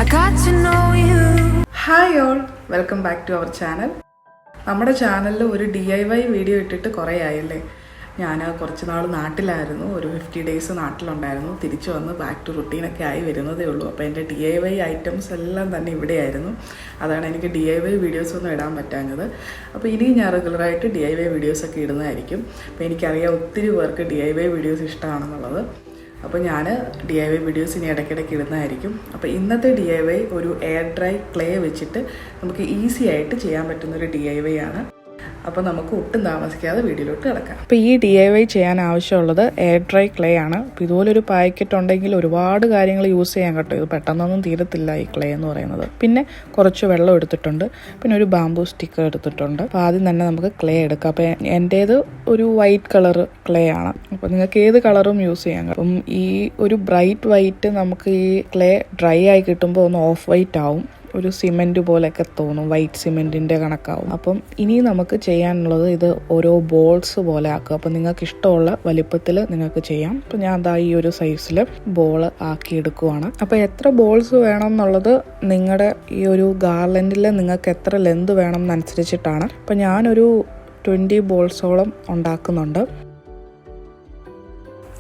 I got to know you. Hi all, welcome back to our channel. നമ്മുടെ ചാനലിൽ ഒരു DIY video ഇട്ടിട്ട് കുറേ ആയല്ലേ. ഞാൻ കുറച്ച് നാൾ നാട്ടിലായിരുന്നു, ഒരു 50 ഡേയ്സ് നാട്ടിലുണ്ടായിരുന്നു. തിരിച്ചു വന്ന് ബാക്ക് ടു റുട്ടീനൊക്കെ ആയി വരുന്നതേ ഉള്ളൂ. അപ്പോൾ എൻ്റെ DIY ഐറ്റംസ് എല്ലാം തന്നെ ഇവിടെയായിരുന്നു. അതാണ് എനിക്ക് DIY വീഡിയോസ് ഒന്നും ഇടാൻ പറ്റാഞ്ഞത്. അപ്പോൾ ഇനി ഞാൻ റെഗുലറായിട്ട് DIY വീഡിയോസൊക്കെ ഇടുന്നതായിരിക്കും. അപ്പോൾ എനിക്കറിയാം ഒത്തിരി പേർക്ക് DIY വീഡിയോസ് ഇഷ്ടമാണെന്നുള്ളത്. അപ്പോൾ ഞാൻ DIY വീഡിയോസ് ഇനി ഇടയ്ക്കിടയ്ക്ക് ഇടുന്നതായിരിക്കും. അപ്പോൾ ഇന്നത്തെ DIY ഒരു എയർ ഡ്രൈ ക്ലേ വെച്ചിട്ട് നമുക്ക് ഈസി ആയിട്ട് ചെയ്യാൻ പറ്റുന്നൊരു DIY ആണ്. അപ്പോൾ നമുക്ക് ഒട്ടും താമസിക്കാതെ വീഡിയോയിലോട്ട് കിടക്കാം. അപ്പോൾ ഈ DIY ചെയ്യാൻ ആവശ്യമുള്ളത് എയർ ഡ്രൈ ക്ലേ ആണ്. അപ്പോൾ ഇതുപോലൊരു പാക്കറ്റ് ഉണ്ടെങ്കിൽ ഒരുപാട് കാര്യങ്ങൾ യൂസ് ചെയ്യാൻ കേട്ടോ. ഇത് പെട്ടെന്നൊന്നും തീരത്തില്ല ഈ ക്ലേ എന്ന് പറയുന്നത്. പിന്നെ കുറച്ച് വെള്ളം എടുത്തിട്ടുണ്ട്, പിന്നെ ഒരു ബാംബൂ സ്റ്റിക്കർ എടുത്തിട്ടുണ്ട്. അപ്പോൾ ആദ്യം തന്നെ നമുക്ക് ക്ലേ എടുക്കാം. അപ്പോൾ എൻ്റേത് ഒരു വൈറ്റ് കളർ ക്ലേ ആണ്. അപ്പോൾ നിങ്ങൾക്ക് ഏത് കളറും യൂസ് ചെയ്യാം. അപ്പം ഈ ഒരു ബ്രൈറ്റ് വൈറ്റ് നമുക്ക് ഈ ക്ലേ ഡ്രൈ ആയി കിട്ടുമ്പോൾ ഒന്ന് ഓഫ് വൈറ്റ് ആവും, ഒരു സിമെൻറ്റ് പോലെയൊക്കെ തോന്നും, വൈറ്റ് സിമെൻറ്റിൻ്റെ കണക്കാവും. അപ്പം ഇനി നമുക്ക് ചെയ്യാനുള്ളത് ഇത് ഓരോ ബോൾസ് പോലെ ആക്കുക. അപ്പം നിങ്ങൾക്ക് ഇഷ്ടമുള്ള വലിപ്പത്തിൽ നിങ്ങൾക്ക് ചെയ്യാം. അപ്പം ഞാൻ അതാ ഈ ഒരു സൈസിൽ ബോൾ ആക്കി എടുക്കുവാണ്. അപ്പോൾ എത്ര ബോൾസ് വേണം എന്നുള്ളത് നിങ്ങളുടെ ഈ ഒരു ഗാർലൻഡിൽ നിങ്ങൾക്ക് എത്ര ലെന്ത് വേണം എന്നനുസരിച്ചിട്ടാണ്. അപ്പം ഞാനൊരു 20 ബോൾസോളം ഉണ്ടാക്കുന്നുണ്ട്.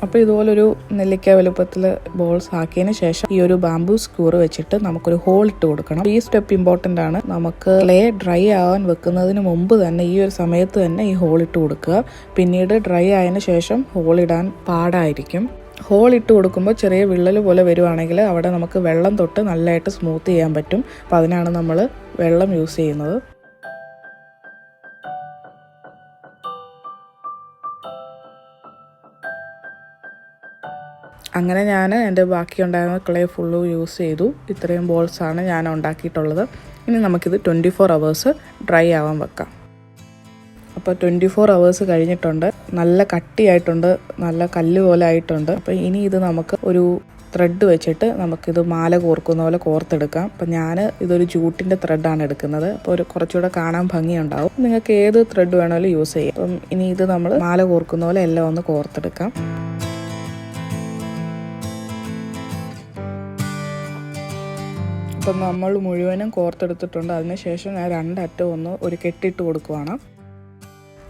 അപ്പോൾ ഇതുപോലൊരു നെല്ലിക്ക വലുപ്പത്തിൽ ബോൾസ് ആക്കിയതിന് ശേഷം ഈ ഒരു ബാംബൂ സ്ക്യൂർ വെച്ചിട്ട് നമുക്കൊരു ഹോൾ ഇട്ട് കൊടുക്കണം. ഈ സ്റ്റെപ്പ് ഇമ്പോർട്ടൻ്റ് ആണ്. നമുക്ക് ക്ലേ ഡ്രൈ ആവാൻ വെക്കുന്നതിന് മുമ്പ് തന്നെ ഈ ഒരു സമയത്ത് തന്നെ ഈ ഹോൾ ഇട്ട് കൊടുക്കുക. പിന്നീട് ഡ്രൈ ആയതിനു ശേഷം ഹോൾ ഇടാൻ പാടായിരിക്കും. ഹോൾ ഇട്ട് കൊടുക്കുമ്പോൾ ചെറിയ വിള്ളൽ പോലെ വരുവാണെങ്കിൽ അവിടെ നമുക്ക് വെള്ളം തൊട്ട് നല്ലതായിട്ട് സ്മൂത്ത് ചെയ്യാൻ പറ്റും. അപ്പോൾ അതിനാണ് നമ്മൾ വെള്ളം യൂസ് ചെയ്യുന്നത്. അങ്ങനെ ഞാൻ എൻ്റെ ബാക്കി ഉണ്ടായിരുന്ന ക്ലേ ഫുള്ള് യൂസ് ചെയ്തു. ഇത്രയും ബോൾസാണ് ഞാൻ ഉണ്ടാക്കിയിട്ടുള്ളത്. ഇനി നമുക്കിത് 24 hours ഡ്രൈ ആവാൻ വെക്കാം. അപ്പോൾ 24 hours കഴിഞ്ഞിട്ടുണ്ട്. നല്ല കട്ടിയായിട്ടുണ്ട്, നല്ല കല്ല് പോലെ ആയിട്ടുണ്ട്. അപ്പോൾ ഇനി ഇത് നമുക്ക് ഒരു ത്രെഡ് വെച്ചിട്ട് നമുക്കിത് മാല കോർക്കുന്ന പോലെ കോർത്തെടുക്കാം. അപ്പം ഞാൻ ഇതൊരു ജൂട്ടിൻ്റെ ത്രെഡാണ് എടുക്കുന്നത്. അപ്പോൾ ഒരു കുറച്ചുകൂടെ കാണാൻ ഭംഗിയുണ്ടാവും. നിങ്ങൾക്ക് ഏത് ത്രെഡ് വേണമെങ്കിലും യൂസ് ചെയ്യാം. അപ്പം ഇനി ഇത് നമ്മൾ മാല കോർക്കുന്ന പോലെ എല്ലാം ഒന്ന് കോർത്തെടുക്കാം. അപ്പം നമ്മൾ മുഴുവനും കോർത്തെടുത്തിട്ടുണ്ട്. അതിനുശേഷം ഞാൻ 2 അറ്റം ഒന്ന് ഒരു കെട്ടിട്ട് കൊടുക്കുവാണ്.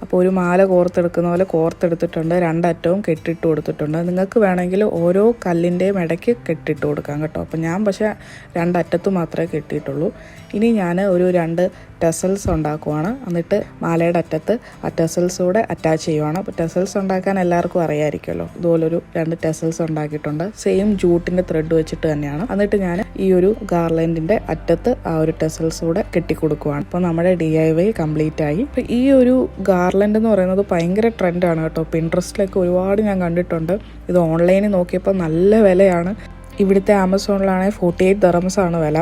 അപ്പോൾ ഒരു മാല കോർത്തെടുക്കുന്ന പോലെ കോർത്തെടുത്തിട്ടുണ്ട്. 2 അറ്റവും കെട്ടിട്ട് കൊടുത്തിട്ടുണ്ട്. നിങ്ങൾക്ക് വേണമെങ്കിൽ ഓരോ കല്ലിൻ്റെയും ഇടയ്ക്ക് കെട്ടിട്ട് കൊടുക്കാം കേട്ടോ. അപ്പോൾ ഞാൻ പക്ഷേ 2 അറ്റത്ത് മാത്രമേ കെട്ടിയിട്ടുള്ളൂ. ഇനി ഞാൻ ഒരു 2 ടെസൽസ് ഉണ്ടാക്കുവാണ്. എന്നിട്ട് മാലയുടെ അറ്റത്ത് ആ ടെസൽസ് കൂടെ അറ്റാച്ച് ചെയ്യുവാണ്. അപ്പോൾ ടെസൽസ് ഉണ്ടാക്കാൻ എല്ലാവർക്കും അറിയാമായിരിക്കുമല്ലോ. ഇതുപോലൊരു 2 ടെസൽസ് ഉണ്ടാക്കിയിട്ടുണ്ട്. സെയിം ജൂട്ടിൻ്റെ ത്രെഡ് വെച്ചിട്ട് തന്നെയാണ്. എന്നിട്ട് ഞാൻ ഈ ഒരു ഗാർലൻഡിൻ്റെ അറ്റത്ത് ആ ഒരു ടെസൽസ് കൂടെ കെട്ടിക്കൊടുക്കുവാണ്. അപ്പോൾ നമ്മുടെ DIY കംപ്ലീറ്റ് ആയി. അപ്പോൾ ഈ ഒരു ഗാർലൻഡ് എന്ന് പറയുന്നത് ഭയങ്കര ട്രെൻഡാണ് കേട്ടോ. പിൻട്രസ്റ്റിലൊക്കെ ഒരുപാട് ഞാൻ കണ്ടിട്ടുണ്ട്. ഇത് ഓൺലൈനിൽ നോക്കിയപ്പോൾ നല്ല വിലയാണ്. ഇവിടുത്തെ ആമസോണിലാണെങ്കിൽ $48 ആണ് വില.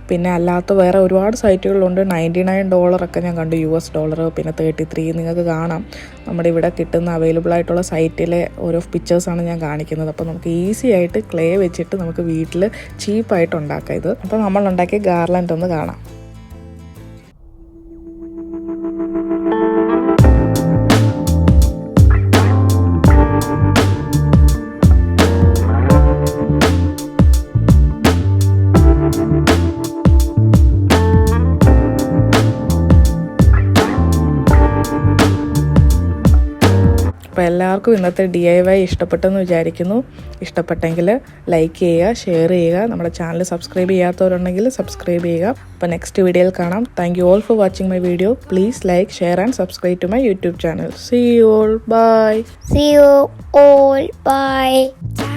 പിന്നെ അല്ലാത്ത വേറെ ഒരുപാട് സൈറ്റുകളുണ്ട്. $99 ഞാൻ കണ്ടു, $. പിന്നെ 33 നിങ്ങൾക്ക് കാണാം. നമ്മുടെ ഇവിടെ കിട്ടുന്ന അവൈലബിൾ ആയിട്ടുള്ള സൈറ്റിലെ ഓരോ പിക്ചേഴ്സാണ് ഞാൻ കാണിക്കുന്നത്. അപ്പോൾ നമുക്ക് ഈസി ആയിട്ട് ക്ലേ വെച്ചിട്ട് നമുക്ക് വീട്ടിൽ ചീപ്പായിട്ട് ഉണ്ടാക്കാം ഇത്. അപ്പോൾ നമ്മൾ ഉണ്ടാക്കിയ ഗാർലൻഡ് ഒന്ന് കാണാം. അപ്പോൾ എല്ലാവർക്കും ഇന്നത്തെ DIY ഇഷ്ടപ്പെട്ടെന്ന് വിചാരിക്കുന്നു. ഇഷ്ടപ്പെട്ടെങ്കിൽ ലൈക്ക് ചെയ്യുക, ഷെയർ ചെയ്യുക. നമ്മുടെ ചാനൽ സബ്സ്ക്രൈബ് ചെയ്യാത്തവരുണ്ടെങ്കിൽ സബ്സ്ക്രൈബ് ചെയ്യുക. അപ്പോൾ നെക്സ്റ്റ് വീഡിയോയിൽ കാണാം. Thank you all for watching my video. Please like, share and subscribe to my YouTube channel. See you all. Bye. See you all. Bye.